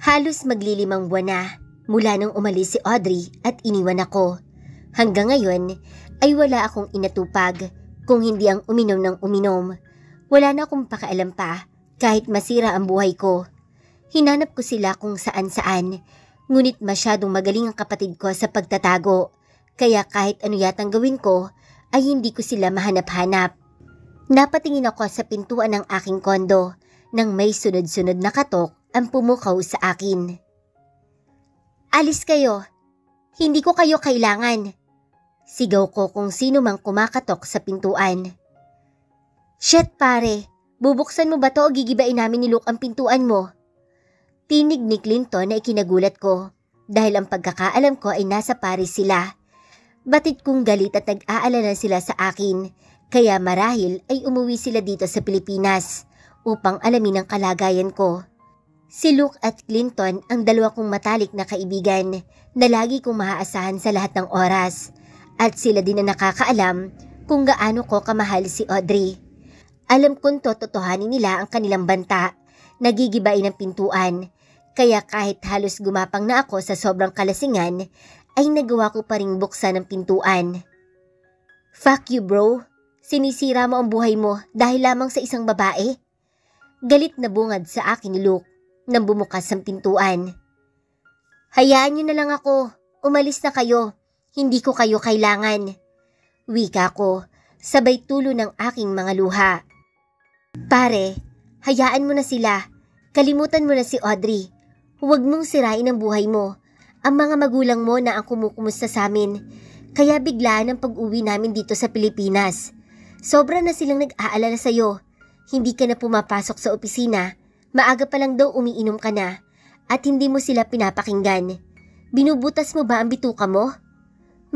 Halos maglilimang buwan na mula nang umalis si Audrey at iniwan ako. Hanggang ngayon ay wala akong inatupag kung hindi ang uminom ng uminom. Wala na akong pakialam pa kahit masira ang buhay ko. Hinanap ko sila kung saan-saan, ngunit masyadong magaling ang kapatid ko sa pagtatago. Kaya kahit ano yatang gawin ko ay hindi ko sila mahanap-hanap. Napatingin ako sa pintuan ng aking kondo nang may sunod-sunod na katok ang pumukaw sa akin. "Alis kayo! Hindi ko kayo kailangan!" Sigaw ko kung sino mang kumakatok sa pintuan. "Shit pare! Bubuksan mo ba to o gigibain namin ni Luke ang pintuan mo?" Tinig ni Clinton na ikinagulat ko dahil ang pagkakaalam ko ay nasa Paris sila. Batid kong galit at nag-aalala sila sa akin, kaya marahil ay umuwi sila dito sa Pilipinas upang alamin ang kalagayan ko. Si Luke at Clinton ang dalawa kong matalik na kaibigan na lagi kong maaasahan sa lahat ng oras, at sila din ang nakakaalam kung gaano ko kamahal si Audrey. Alam kong tototohanin nila ang kanilang banta, nagigibain ng pintuan, kaya kahit halos gumapang na ako sa sobrang kalasingan, ay nagawa ko pa ring buksan ang pintuan. "Fuck you bro, sinisira mo ang buhay mo dahil lamang sa isang babae?" Galit na bungad sa akin ni Luke nang bumukas ang pintuan. "Hayaan niyo na lang ako, umalis na kayo, hindi ko kayo kailangan." Wika ko, sabay tulo ng aking mga luha. "Pare, hayaan mo na sila, kalimutan mo na si Audrey. Huwag mong sirain ang buhay mo. Ang mga magulang mo na ang kumukumusta sa amin, kaya biglaan ang pag-uwi namin dito sa Pilipinas. Sobra na silang nag-aalala sa'yo. Hindi ka na pumapasok sa opisina, maaga pa lang daw umiinom ka na, at hindi mo sila pinapakinggan. Binubutas mo ba ang bituka mo?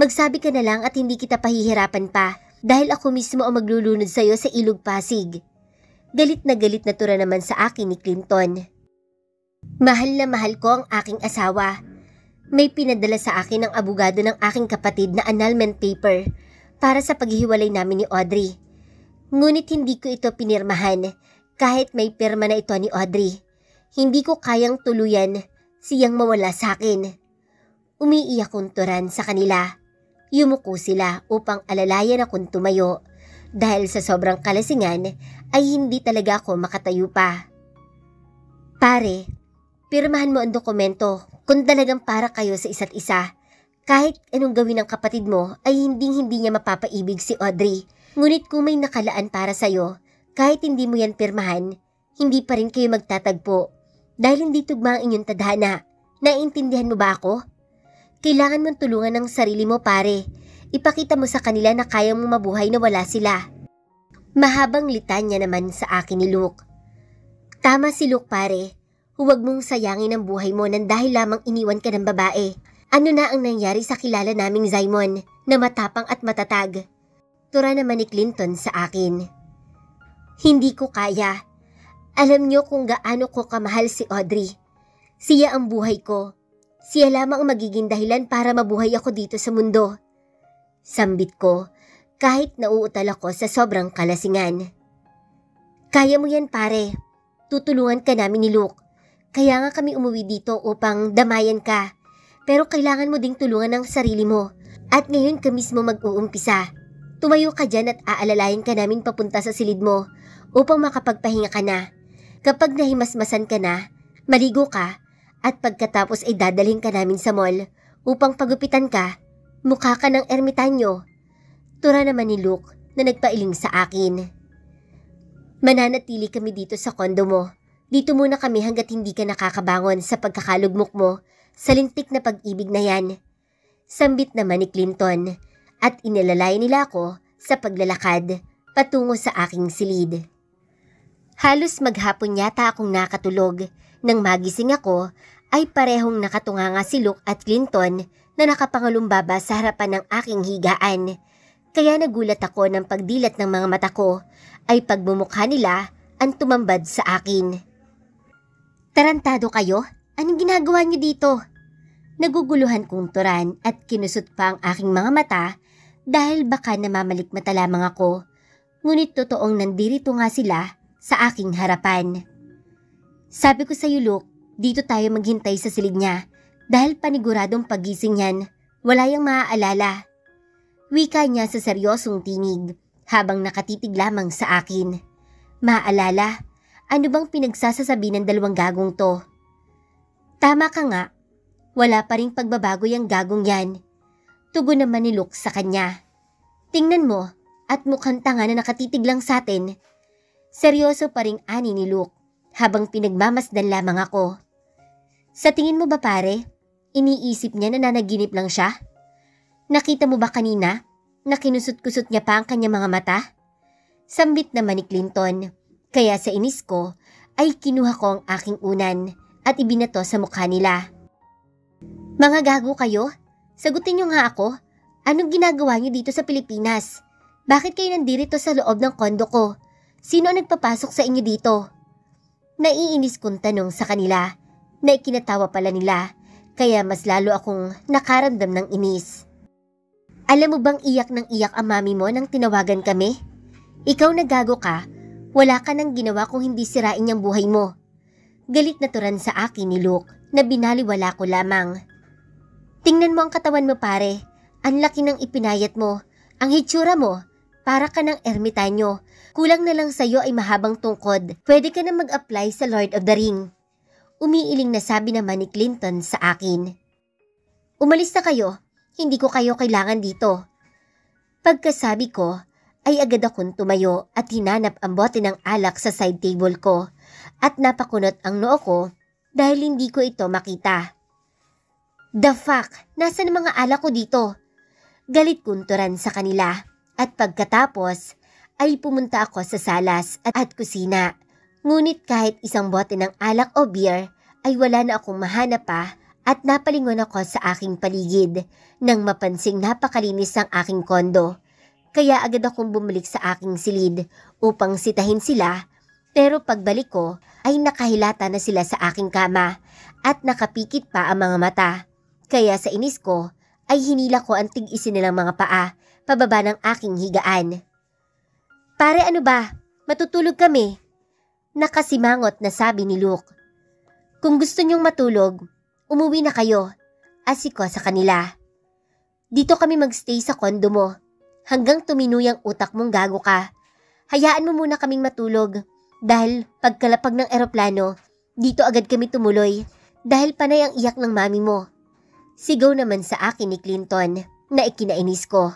Magsabi ka na lang at hindi kita pahihirapan pa dahil ako mismo ang maglulunod sa'yo sa Ilog Pasig." Galit na tura naman sa akin ni Clinton. Mahal na mahal ko ang aking asawa. May pinadala sa akin ng abogado ng aking kapatid na annulment paper para sa paghihiwalay namin ni Audrey. Ngunit hindi ko ito pinirmahan kahit may pirma na ito ni Audrey. Hindi ko kayang tuluyan siyang mawala sa akin. Umiiyak kong turan sa kanila. Yumuko sila upang alalayan akong tumayo dahil sa sobrang kalasingan ay hindi talaga ako makatayo pa. "Pare, pirmahan mo ang dokumento kung talagang para kayo sa isa't isa. Kahit anong gawin ng kapatid mo ay hindi niya mapapaibig si Audrey. Ngunit kung may nakalaan para sa'yo, kahit hindi mo yan pirmahan, hindi pa rin kayo magtatagpo dahil hindi tugma ang inyong tadhana. Naiintindihan mo ba ako? Kailangan mong tulungan ng sarili mo pare. Ipakita mo sa kanila na kaya mong mabuhay na wala sila." Mahabang litanya naman sa akin ni Luke. "Tama si Luke pare. Huwag mong sayangin ang buhay mo nang dahil lamang iniwan ka ng babae. Ano na ang nangyari sa kilala naming Simon na matapang at matatag?" Tura naman ni Clinton sa akin. "Hindi ko kaya. Alam niyo kung gaano ko kamahal si Audrey. Siya ang buhay ko. Siya lamang ang magiging dahilan para mabuhay ako dito sa mundo." Sambit ko kahit nauutal ako sa sobrang kalasingan. "Kaya mo yan pare. Tutulungan ka namin ni Luke. Kaya nga kami umuwi dito upang damayan ka. Pero kailangan mo ding tulungan ang sarili mo. At ngayon ka mismo mag-uumpisa. Tumayo ka dyan at aalalayan ka namin papunta sa silid mo upang makapagpahinga ka na. Kapag nahimasmasan ka na, maligo ka at pagkatapos ay dadalhin ka namin sa mall upang pagupitan ka. Mukha ka ng ermitanyo." Tura naman ni Luke na nagpailing sa akin. "Mananatili kami dito sa kondo mo. Dito muna kami hanggat hindi ka nakakabangon sa pagkakalugmok mo sa lintik na pag-ibig na yan." Sambit naman ni Clinton at inilalay nila ako sa paglalakad patungo sa aking silid. Halos maghapon yata akong nakatulog. Nang magising ako ay parehong nakatunganga si Luke at Clinton na nakapangalumbaba sa harapan ng aking higaan. Kaya nagulat ako ng pagdilat ng mga mata ko ay pagbumukha nila ang tumambad sa akin. "Tarantado kayo? Anong ginagawa niyo dito?" Naguguluhan kong turan at kinusot pa ang aking mga mata dahil baka namamalikmata lamang ako. Ngunit totoong nandirito nga sila sa aking harapan. "Sabi ko sa'yo Luke, Dito tayo maghintay sa silid niya dahil paniguradong pagising niyan, wala yang maaalala. Wika niya sa seryosong tinig habang nakatitig lamang sa akin. Maaalala, ano bang pinagsasasabi ng dalawang gagong to? Tama ka nga, wala pa ring pagbabago yung gagong yan. Tugon naman ni Luke sa kanya. Tingnan mo at mukhang tanga na nakatitig lang sa atin. Seryoso pa ring ani ni Luke habang pinagmamasdan lamang ako. Sa tingin mo ba pare, iniisip niya na nanaginip lang siya? Nakita mo ba kanina na kinusot-kusot niya pa ang kanyang mga mata? Sambit naman ni Clinton, kaya sa inis ko ay kinuha ko ang aking unan at ibinato sa mukha nila. Mga gago kayo? Sagutin niyo nga ako. Anong ginagawa niyo dito sa Pilipinas? Bakit kayo nandito sa loob ng kondo ko? Sino ang nagpapasok sa inyo dito? Naiinis kong tanong sa kanila na ikinatawa pala nila kaya mas lalo akong nakaramdam ng inis. Alam mo bang iyak ng iyak ang mami mo nang tinawagan kami? Ikaw na gago ka, wala ka nang ginawa kung hindi sirain yung buhay mo. Galit na turan sa akin ni Luke na binaliwala ko lamang. Tingnan mo ang katawan mo pare. Ang laki ng ipinayat mo. Ang hitsura mo, para ka ng ermitanyo. Kulang na lang sa'yo ay mahabang tungkod. Pwede ka na mag-apply sa Lord of the Ring. Umiiling na sabi naman ni Clinton sa akin. Umalis na kayo. Hindi ko kayo kailangan dito. Pagkasabi ko, ay agad akong tumayo at hinanap ang bote ng alak sa side table ko at napakunot ang noo ko dahil hindi ko ito makita. The fuck? Nasaan ang mga alak ko dito? Galit kunturan sa kanila at pagkatapos ay pumunta ako sa salas at kusina. Ngunit kahit isang bote ng alak o beer ay wala na akong mahanap pa at napalingon ako sa aking paligid nang mapansing napakalinis ang aking kondo. Kaya agad akong bumalik sa aking silid upang sitahin sila pero pagbalik ko ay nakahilata na sila sa aking kama at nakapikit pa ang mga mata. Kaya sa inis ko ay hinila ko ang tig-isi nilang mga paa pababa ng aking higaan. Pare ano ba? Matutulog kami. Nakasimangot na sabi ni Luke. Kung gusto niyong matulog, umuwi na kayo. Asik ko sa kanila. Dito kami magstay sa kondo mo. Hanggang tuminuyang utak mong gago ka. Hayaan mo muna kaming matulog. Dahil pagkalapag ng eroplano, dito agad kami tumuloy. Dahil panay ang iyak ng mami mo. Sigaw naman sa akin ni Clinton na ikinainis ko.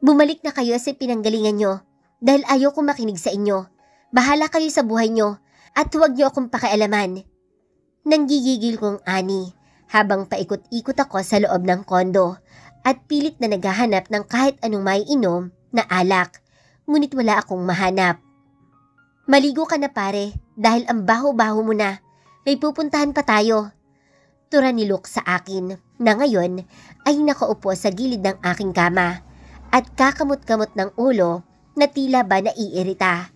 Bumalik na kayo sa pinanggalingan nyo dahil ayaw kong makinig sa inyo. Bahala kayo sa buhay nyo at huwag nyo akong pakialaman. Nanggigigil kong ani habang paikot-ikot ako sa loob ng kondo at pilit na naghahanap ng kahit anong maiinom na alak, ngunit wala akong mahanap. Maligo ka na pare dahil ang baho-baho mo na. May pupuntahan pa tayo. Tura ni Luke sa akin na ngayon ay nakaupo sa gilid ng aking kama at kakamot-kamot ng ulo na tila ba naiirita.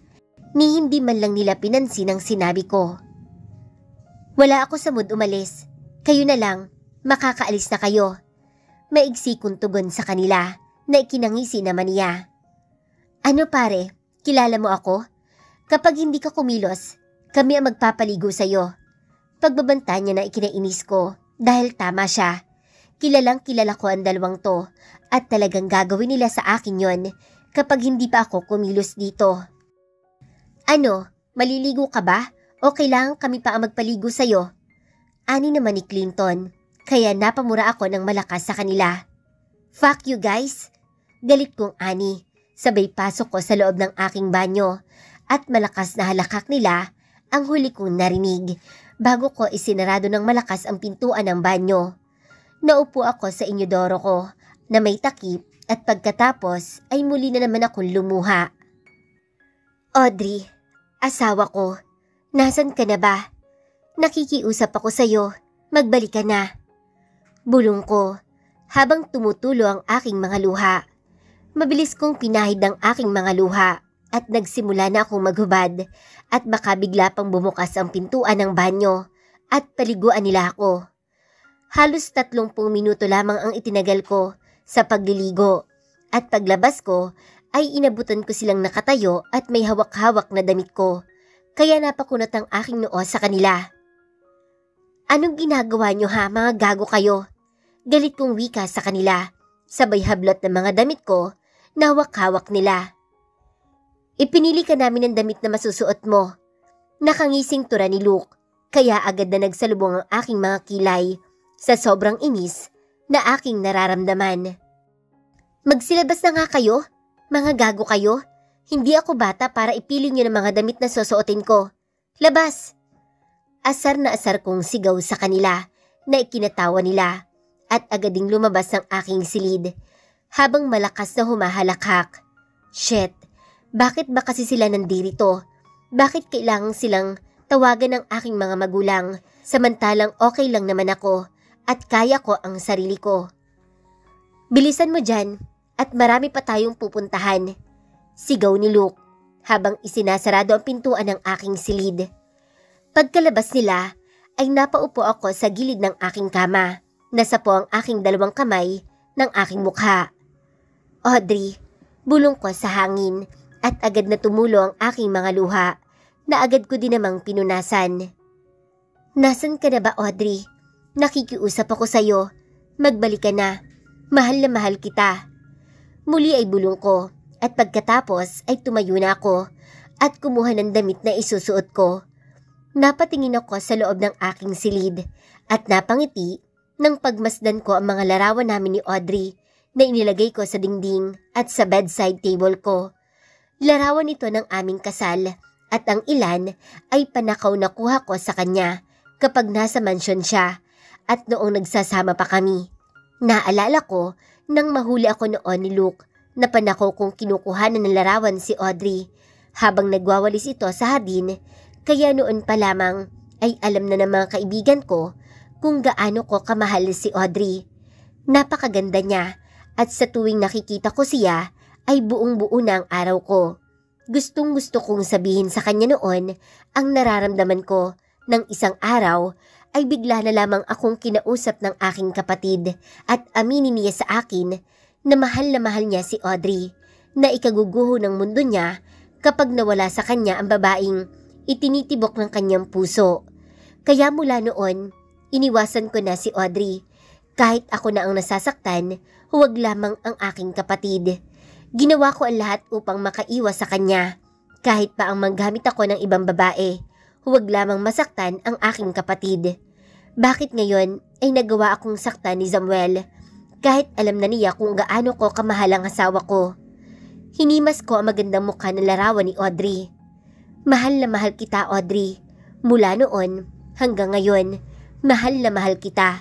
Ni hindi man lang nila pinansin ang sinabi ko. Wala ako sa mood umalis. Kayo na lang, makakaalis na kayo. Maigsi kong tugon sa kanila na ikinangisi naman niya. Ano pare, kilala mo ako? Kapag hindi ka kumilos, kami ang magpapaligo sa'yo. Pagbabanta niya na ikinainis ko dahil tama siya. Kilalang kilala ko ang dalawang to at talagang gagawin nila sa akin yon kapag hindi pa ako kumilos dito. Ano, maliligo ka ba o kailangan kami pa ang magpaligo sa'yo? Ani naman ni Clinton, kaya napamura ako ng malakas sa kanila. Fuck you guys! Galit kong ani, sabay pasok ko sa loob ng aking banyo at malakas na halakak nila ang huli kong narinig bago ko isinarado ng malakas ang pintuan ng banyo. Naupo ako sa inyodoro ko na may takip at pagkatapos ay muli na naman akong lumuha. Audrey, asawa ko, nasan ka na ba? Nakikiusap ako sa'yo, magbalik ka na. Bulong ko habang tumutulo ang aking mga luha. Mabilis kong pinahid ang aking mga luha at nagsimula na akong maghubad at baka bigla pang bumukas ang pintuan ng banyo at paliguan nila ako. Halos 30 minuto lamang ang itinagal ko sa pagliligo at paglabas ko ay inabutan ko silang nakatayo at may hawak-hawak na damit ko kaya napakunot ang aking noo sa kanila. Anong ginagawa niyo ha, mga gago kayo? Galit kong wika sa kanila, sabay hablot ng mga damit ko na hawak-hawak nila. Ipinili ka namin ng damit na masusuot mo. Nakangising tura ni Luke, kaya agad na nagsalubong ang aking mga kilay sa sobrang inis na aking nararamdaman. Magsilabas na nga kayo, mga gago kayo. Hindi ako bata para ipili niyo ng mga damit na susuotin ko. Labas! Asar na asar kong sigaw sa kanila na ikinatawa nila at agad ding lumabas ang aking silid habang malakas na humahalakhak. Shit! Bakit ba kasi sila nandirito? Bakit kailangan silang tawagan ng aking mga magulang samantalang okay lang naman ako at kaya ko ang sarili ko? Bilisan mo dyan at marami pa tayong pupuntahan. Sigaw ni Luke habang isinasarado ang pintuan ng aking silid. Pagkalabas nila ay napaupo ako sa gilid ng aking kama. Nasa po ang aking dalawang kamay ng aking mukha. Audrey, bulong ko sa hangin at agad na tumulo ang aking mga luha na agad ko din namang pinunasan. Nasaan ka na ba, Audrey? Nakikiusap ako sa'yo. Magbalik ka na. Mahal na mahal kita. Muli ay bulong ko at pagkatapos ay tumayo na ako at kumuha ng damit na isusuot ko. Napatingin ako sa loob ng aking silid at napangiti nang pagmasdan ko ang mga larawan namin ni Audrey na inilagay ko sa dingding at sa bedside table ko. Larawan ito ng aming kasal at ang ilan ay panakaw na kuha ko sa kanya kapag nasa mansyon siya at noong nagsasama pa kami. Naalala ko nang mahuli ako noon ni Luke na panakaw kong kinukuhanan ng larawan si Audrey habang nagwawalis ito sa hardin. Kaya noon pa lamang ay alam na ng mga kaibigan ko kung gaano ko kamahal si Audrey. Napakaganda niya at sa tuwing nakikita ko siya ay buong-buo na ang araw ko. Gustong-gusto kong sabihin sa kanya noon ang nararamdaman ko ng isang araw ay bigla na lamang akong kinausap ng aking kapatid at aminin niya sa akin na mahal niya si Audrey na ikaguguho ng mundo niya kapag nawala sa kanya ang babaeng itinitibok ng kanyang puso. Kaya mula noon, iniwasan ko na si Audrey. Kahit ako na ang nasasaktan, huwag lamang ang aking kapatid. Ginawa ko ang lahat upang makaiwas sa kanya. Kahit pa ang manggamit ako ng ibang babae, huwag lamang masaktan ang aking kapatid. Bakit ngayon ay nagawa akong saktan ni Samuel? Kahit alam na niya kung gaano ko kamahal ang asawa ko. Hinimas ko ang magandang mukha ng larawan ni Audrey. Mahal na mahal kita, Audrey. Mula noon hanggang ngayon, mahal na mahal kita.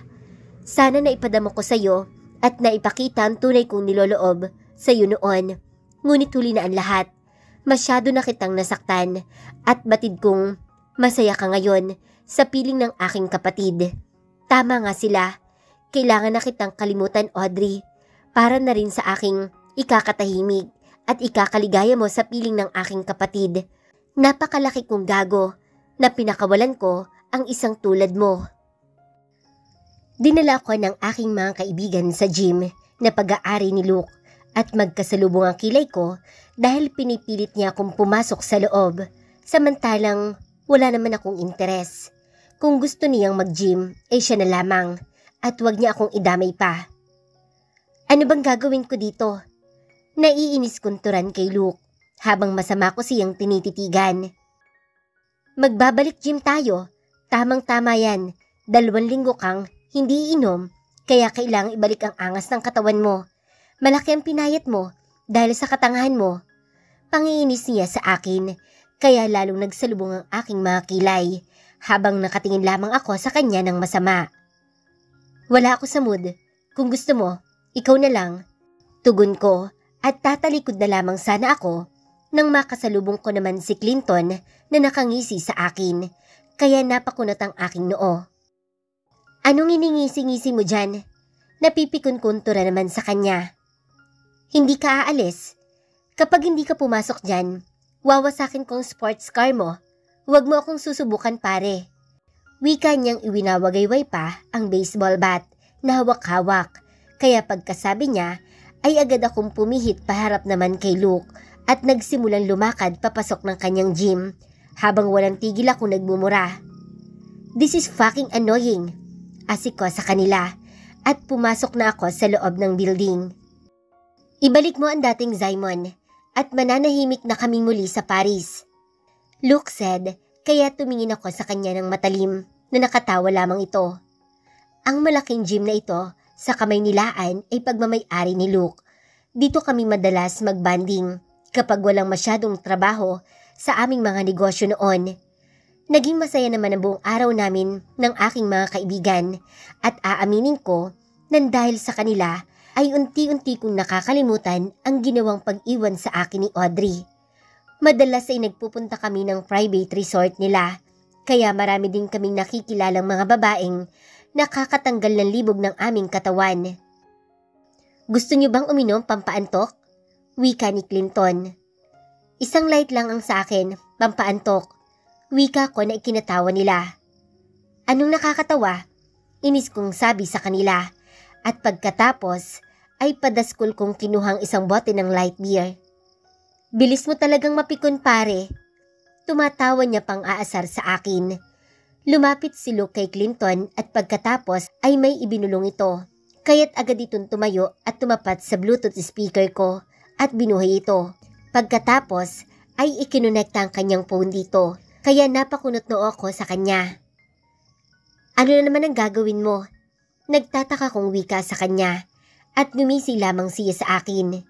Sana naipadama ko sa'yo at naipakita ang tunay kong niloloob sa'yo noon. Ngunit huli na ang lahat. Masyado na kitang nasaktan at batid kong masaya ka ngayon sa piling ng aking kapatid. Tama nga sila. Kailangan na kitang kalimutan, Audrey. Para na rin sa aking ikakatahimik at ikakaligaya mo sa piling ng aking kapatid. Napakalaki kong gago na pinakawalan ko ang isang tulad mo. Dinala ko ng aking mga kaibigan sa gym na pag-aari ni Luke at magkasalubong ang kilay ko dahil pinipilit niya akong pumasok sa loob samantalang wala naman akong interes. Kung gusto niyang mag-gym ay siya na lamang at wag niya akong idamay pa. Ano bang gagawin ko dito? Naiinis kong turan kay Luke habang masama ko siyang tinititigan. Magbabalik gym tayo. Tamang-tama yan. 2 linggo kang hindi inom kaya kailangang ibalik ang angas ng katawan mo. Malaki ang pinayat mo dahil sa katangahan mo. Pangiinis niya sa akin kaya lalong nagsalubong ang aking mga kilay habang nakatingin lamang ako sa kanya ng masama. Wala ako sa mood. Kung gusto mo, ikaw na lang. Tugon ko at tatalikod na lamang sana ako nang makasalubong ko naman si Clinton na nakangisi sa akin, kaya napakunot ang aking noo. Anong iningisi-ngisi mo dyan? Napipikon-kuntura naman sa kanya. Hindi ka aalis. Kapag hindi ka pumasok dyan, wawasakin kong sports car mo. Huwag mo akong susubukan pare. Wika niyang iwinawagayway pa ang baseball bat na hawak-hawak, kaya pagkasabi niya ay agad akong pumihit paharap naman kay Luke at nagsimulang lumakad papasok ng kanyang gym habang walang tigil ako nagmumura. This is fucking annoying. Asik ko sa kanila at pumasok na ako sa loob ng building. Ibalik mo ang dating Simon at mananahimik na kaming muli sa Paris. Luke said, kaya tumingin ako sa kanya ng matalim na nakatawa lamang ito. Ang malaking gym na ito sa kamay nilaan ay pagmamay-ari ni Luke. Dito kami madalas magbanding kapag walang masyadong trabaho sa aming mga negosyo noon. Naging masaya naman ang buong araw namin ng aking mga kaibigan at aaminin ko nang dahil sa kanila ay unti-unti kong nakakalimutan ang ginawang pag-iwan sa akin ni Audrey. Madalas ay nagpupunta kami ng private resort nila, kaya marami din kaming nakikilalang mga babaeng nakakatanggal ng libog ng aming katawan. Gusto niyo bang uminom pampaantok? Wika ni Clinton. Isang light lang ang sa akin, pampaantok. Wika ko na ikinatawa nila. Anong nakakatawa? Inis kong sabi sa kanila at pagkatapos ay padaskol kong kinuhang isang bote ng light beer. Bilis mo talagang mapikon pare. Tumatawa niya pang aasar sa akin. Lumapit si Luke kay Clinton at pagkatapos ay may ibinulong ito. Kaya't agad itong tumayo at tumapat sa Bluetooth speaker ko at binuhay ito. Pagkatapos ay ikinonekta ang kanyang phone dito. Kaya napakunot noo ako sa kanya. Ano na naman ang gagawin mo? Nagtataka kong wika sa kanya at ngumisi lamang siya sa akin.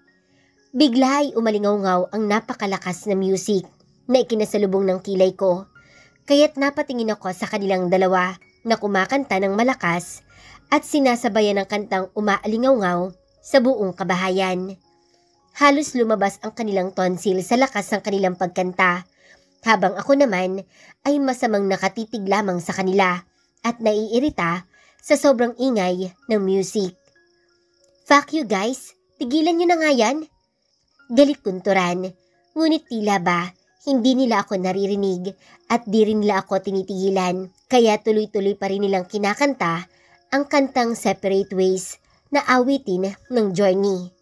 Bigla ay umalingaw-ngaw ang napakalakas na music na ikinasalubong ng kilay ko. Kaya't napatingin ako sa kanilang dalawa na kumakanta ng malakas at sinasabayan ng kantang umaalingaw-ngaw sa buong kabahayan. Halos lumabas ang kanilang tonsil sa lakas ng kanilang pagkanta. Habang ako naman ay masamang nakatitig lamang sa kanila at naiirita sa sobrang ingay ng music. Fuck you guys, tigilan nyo na nga yan. Galit kunturan, ngunit tila ba hindi nila ako naririnig at di rin nila ako tinitigilan, kaya tuloy-tuloy pa rin nilang kinakanta ang kantang Separate Ways na awitin ng Journey.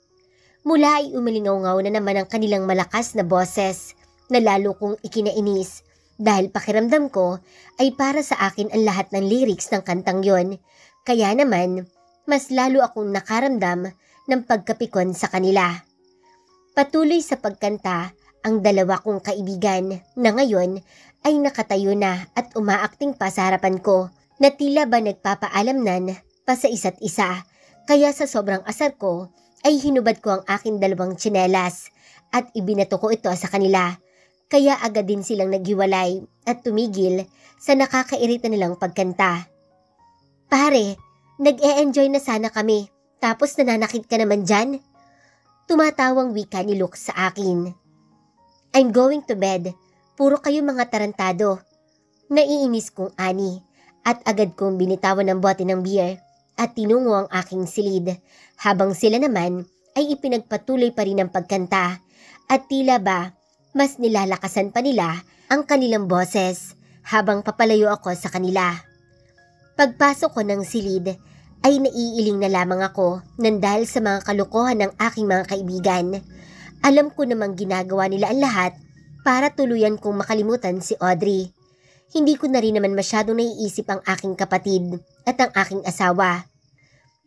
Mula ay umalingaw-ngaw na naman ang kanilang malakas na boses na lalo kong ikinainis dahil pakiramdam ko ay para sa akin ang lahat ng lyrics ng kantang yon. Kaya naman, mas lalo akong nakaramdam ng pagkapikon sa kanila. Patuloy sa pagkanta, ang dalawa kong kaibigan na ngayon ay nakatayo na at umaakting pa sa harapan ko na tila ba nagpapaalamnan pa sa isa't isa. Kaya sa sobrang asar ko ay hinubad ko ang aking dalawang tsinelas at ibinato ko ito sa kanila. Kaya agad din silang naghiwalay at tumigil sa nakakairita nilang pagkanta. Pare, nag-e-enjoy na sana kami, tapos nananakit ka naman dyan? Tumatawang wika ni Luke sa akin. I'm going to bed, puro kayo mga tarantado. Naiinis kong ani at agad kong binitawan ng bote ng beer at tinungo ang aking silid habang sila naman ay ipinagpatuloy pa rin ang pagkanta at tila ba mas nilalakasan pa nila ang kanilang boses habang papalayo ako sa kanila. Pagpasok ko ng silid ay naiiling na lamang ako nang dahil sa mga kalokohan ng aking mga kaibigan. Alam ko namang ginagawa nila ang lahat para tuluyan kong makalimutan si Audrey. Hindi ko na rin naman masyadong naiisip ang aking kapatid at ang aking asawa.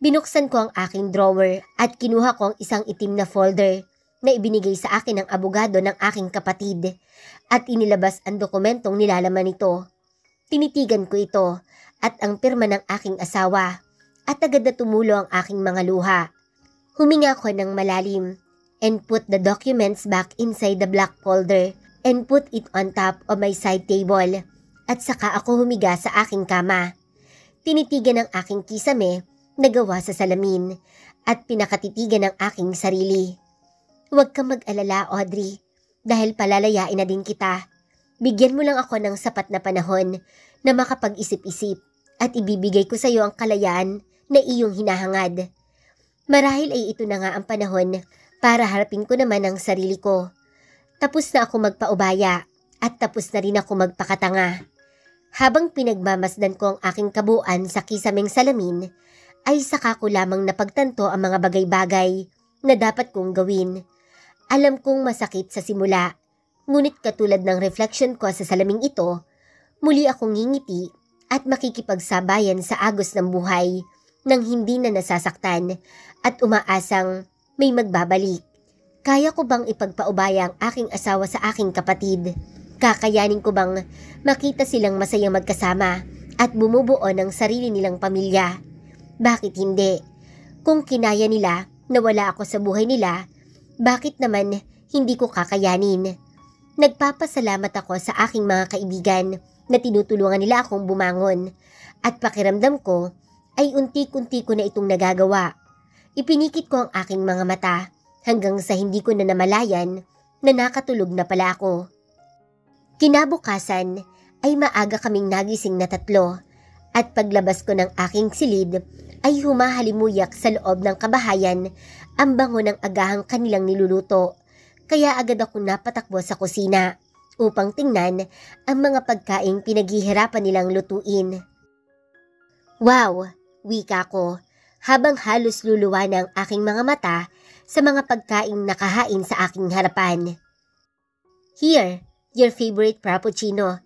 Binuksan ko ang aking drawer at kinuha ko ang isang itim na folder na ibinigay sa akin ng abogado ng aking kapatid at inilabas ang dokumentong nilalaman nito. Tinitigan ko ito at ang pirma ng aking asawa at agad na tumulo ang aking mga luha. Huminga ko ng malalim and put the documents back inside the black folder and put it on top of my side table at saka ako humiga sa aking kama. Tinitigan ang aking kisame na gawa sa salamin at pinakatitigan ang aking sarili. Huwag kang mag-alala, Audrey, dahil palalayain na din kita. Bigyan mo lang ako ng sapat na panahon na makapag-isip-isip at ibibigay ko sa iyo ang kalayaan na iyong hinahangad. Marahil ay ito na nga ang panahon para harapin ko naman ang sarili ko. Tapos na ako magpaubaya at tapos na rin ako magpakatanga. Habang pinagmamasdan ko ang aking kabuuan sa kisameng salamin, ay saka ko lamang napagtanto ang mga bagay-bagay na dapat kong gawin. Alam kong masakit sa simula, ngunit katulad ng reflection ko sa salaming ito, muli akong ngingiti at makikipagsabayan sa agos ng buhay nang hindi na nasasaktan at umaasang may magbabalik. Kaya ko bang ipagpaubaya ang aking asawa sa aking kapatid? Kakayanin ko bang makita silang masayang magkasama at bumubuo ng sarili nilang pamilya? Bakit hindi? Kung kinaya nila na wala ako sa buhay nila, bakit naman hindi ko kakayanin? Nagpapasalamat ako sa aking mga kaibigan na tinutulungan nila akong bumangon at pakiramdam ko ay unti-kunti ko na itong nagagawa. Ipinikit ko ang aking mga mata hanggang sa hindi ko na namalayan na nakatulog na pala ako. Kinabukasan ay maaga kaming nagising na 3 at paglabas ko ng aking silid ay humahalimuyak sa loob ng kabahayan ang bango ng agahang kanilang niluluto. Kaya agad ako napatakbo sa kusina upang tingnan ang mga pagkaing pinaghihirapan nilang lutuin. Wow! Wika ko habang halos luluwa na ang aking mga mata sa mga pagkaing nakahain sa aking harapan. Here, your favorite frappuccino,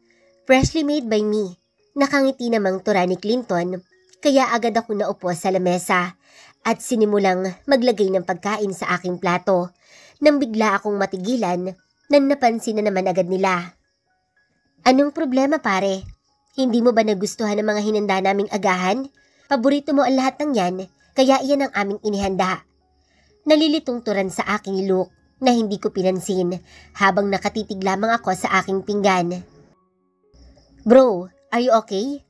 freshly made by me. Nakangiti namang tura ni Clinton, kaya agad ako naupo sa lamesa at sinimulang maglagay ng pagkain sa aking plato nang bigla akong matigilan nang napansin na naman agad nila. Anong problema pare? Hindi mo ba nagustuhan ang mga hinanda naming agahan? Paborito mo ang lahat ng yan, kaya iyan ang aming inihanda. Nalilitong turan sa akin ni Luke na hindi ko pinansin habang nakatitig lamang ako sa aking pinggan. Bro, are you okay?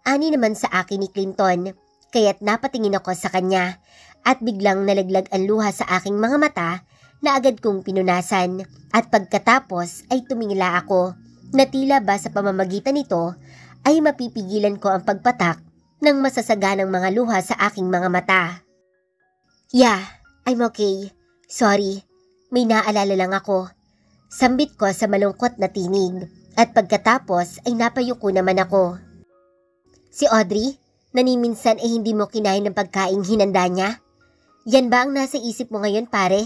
Ani naman sa akin ni Clinton, kaya't napatingin ako sa kanya at biglang nalaglag ang luha sa aking mga mata na agad kong pinunasan at pagkatapos ay tumingala ako na tila ba sa pamamagitan nito ay mapipigilan ko ang pagpatak ng masasaganang mga luha sa aking mga mata. Yeah, I'm okay. Sorry, may naalala lang ako. Sambit ko sa malungkot na tinig at pagkatapos ay napayuko naman ako. Si Audrey, naniminsan ay hindi mo kinain ng pagkaing hinanda niya? Yan ba ang nasa isip mo ngayon pare?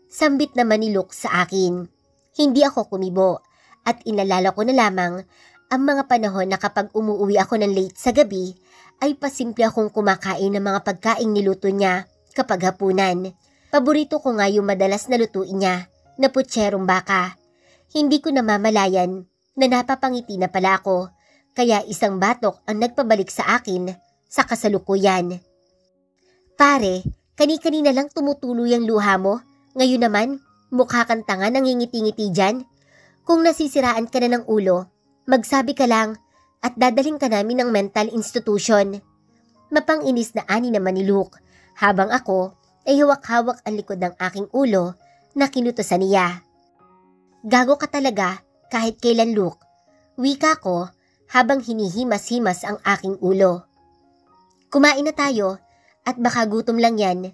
Sambit naman ni Luke sa akin. Hindi ako kumibo at inalala ko na lamang ang mga panahon na kapag umuwi ako ng late sa gabi ay pasimple akong kumakain ng mga pagkaing niluto niya kapag hapunan. Paborito ko nga yung madalas na lutuin niya na putserong baka. Hindi ko namamalayan na napapangiti na pala ako kaya isang batok ang nagpabalik sa akin sa kasalukuyan. Pare, kani-kanina lang tumutulo yung luha mo. Ngayon naman, mukha kang tanga nangingiti-ngiti dyan. Kung nasisiraan ka na ng ulo, magsabi ka lang at dadaling ka namin ng mental institution. Mapanginis na ani naman ni Luke habang ako ay hawak-hawak ang likod ng aking ulo na kinutusan niya. Gago ka talaga kahit kailan Luke. Wika ko habang hinihimas-himas ang aking ulo. Kumain na tayo at baka gutom lang yan.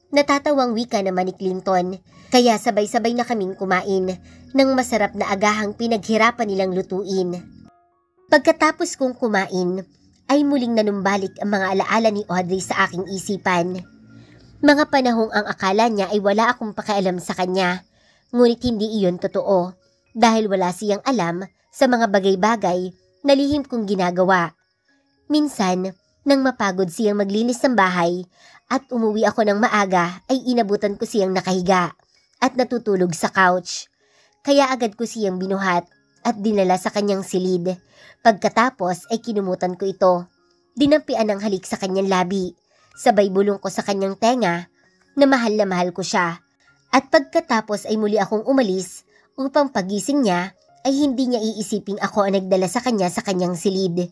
Natatawang wika naman ni Clinton kaya sabay-sabay na kaming kumain ng masarap na agahang pinaghirapan nilang lutuin. Pagkatapos kong kumain ay muling nanumbalik ang mga alaala ni Audrey sa aking isipan. Mga panahong ang akala niya ay wala akong pakialam sa kanya, ngunit hindi iyon totoo dahil wala siyang alam sa mga bagay-bagay na lihim kong ginagawa. Minsan, nang mapagod siyang maglinis ng bahay at umuwi ako ng maaga ay inabutan ko siyang nakahiga at natutulog sa couch. Kaya agad ko siyang binuhat at dinala sa kanyang silid. Pagkatapos ay kinumutan ko ito. Dinampian ng halik sa kanyang labi. Sabay bulong ko sa kanyang tenga na mahal ko siya. At pagkatapos ay muli akong umalis upang pagising niya ay hindi niya iisiping ako ang nagdala sa kanyang silid.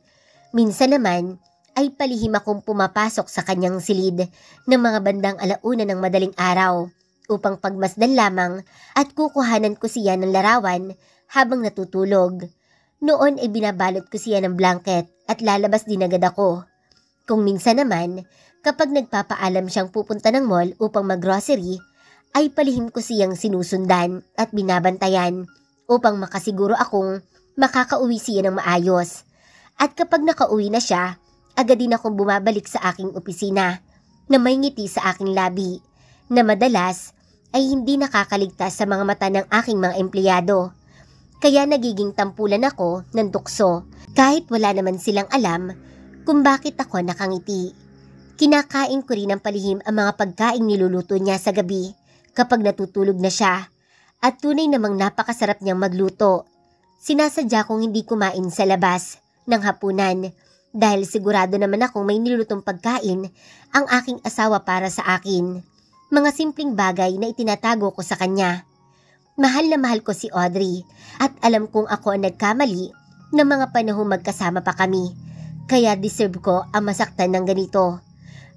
Minsan naman ay palihim akong pumapasok sa kanyang silid ng mga bandang 1:00 ng madaling araw upang pagmasdan lamang at kukuhanan ko siya ng larawan habang natutulog. Noon ay binabalot ko siya ng blanket at lalabas din agad ako. Kung minsan naman, kapag nagpapaalam siyang pupunta ng mall upang maggrocery, ay palihim ko siyang sinusundan at binabantayan upang makasiguro akong makakauwi siya ng maayos. At kapag nakauwi na siya, agad din akong bumabalik sa aking opisina na may ngiti sa aking labi na madalas ay hindi nakakaligtas sa mga mata ng aking mga empleyado. kaya nagiging tampulan ako ng tukso kahit wala naman silang alam kung bakit ako nakangiti. Kinakain ko rin ng palihim ang mga pagkaing niluluto niya sa gabi kapag natutulog na siya at tunay namang napakasarap niyang magluto. Sinasadya kong hindi kumain sa labas ng hapunan dahil sigurado naman akong may nilulutong pagkain ang aking asawa para sa akin. Mga simpleng bagay na itinatago ko sa kanya. Mahal na mahal ko si Audrey at alam kong ako ang nagkamali ng mga panahong magkasama pa kami. Kaya deserve ko ang masaktan ng ganito.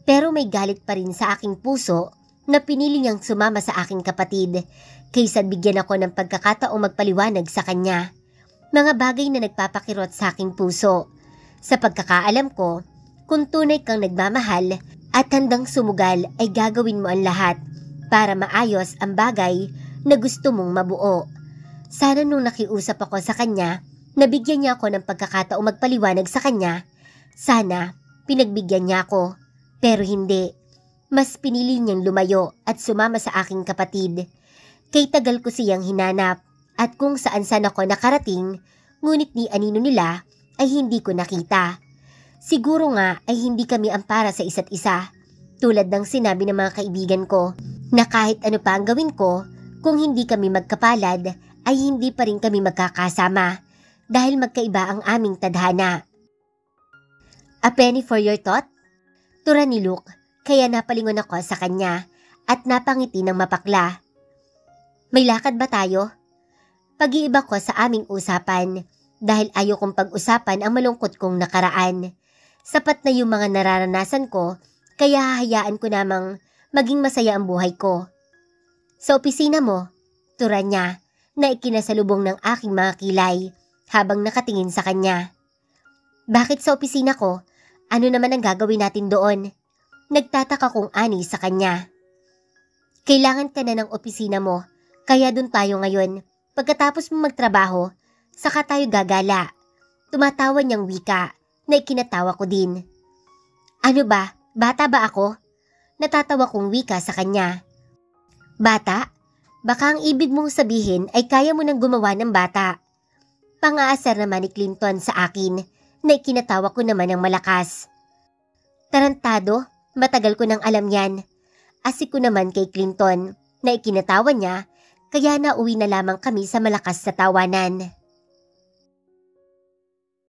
Pero may galit pa rin sa aking puso na pinili niyang sumama sa aking kapatid kaysa bigyan ako ng pagkakataong magpaliwanag sa kanya. Mga bagay na nagpapakirot sa aking puso. Sa pagkakaalam ko, kung tunay kang nagmamahal at handang sumugal ay gagawin mo ang lahat para maayos ang bagay na gusto mong mabuo. Sana nung nakiusap ako sa kanya, nabigyan niya ako ng pagkakataong magpaliwanag sa kanya. Sana pinagbigyan niya ako, pero hindi. Mas pinili niyang lumayo at sumama sa aking kapatid. Kay tagal ko siyang hinanap at kung saan-saan ako nakarating, ngunit ni anino nila ay hindi ko nakita. Siguro nga ay hindi kami ang para sa isa't isa. Tulad ng sinabi ng mga kaibigan ko na kahit ano pa ang gawin ko, kung hindi kami magkapalad ay hindi pa rin kami magkakasama dahil magkaiba ang aming tadhana. A penny for your thought? Tura ni Luke, kaya napalingon ako sa kanya at napangiti ng mapakla. May lakad ba tayo? Pag-iiba ko sa aming usapan dahil ayaw kong pag-usapan ang malungkot kong nakaraan. Sapat na yung mga nararanasan ko kaya hahayaan ko namang maging masaya ang buhay ko. Sa opisina mo, tura niya na ikinasalubong ng aking mga kilay habang nakatingin sa kanya. Bakit sa opisina ko? Ano naman ang gagawin natin doon? Nagtataka kong ani sa kanya. Kailangan ka na ng opisina mo, kaya doon tayo ngayon. Pagkatapos mo magtrabaho, saka tayo gagala. Tumatawa niyang wika na ikinatawa ko din. Ano ba? Bata ba ako? Natatawa kong wika sa kanya. Bata? Baka ang ibig mong sabihin ay kaya mo nang gumawa ng bata. Pang-aasar naman ni Clinton sa akin na ikinatawa ko naman ng malakas. Tarantado, matagal ko nang alam yan. Asik ko naman kay Clinton na ikinatawa niya kaya nauwi na lamang kami sa malakas na tawanan.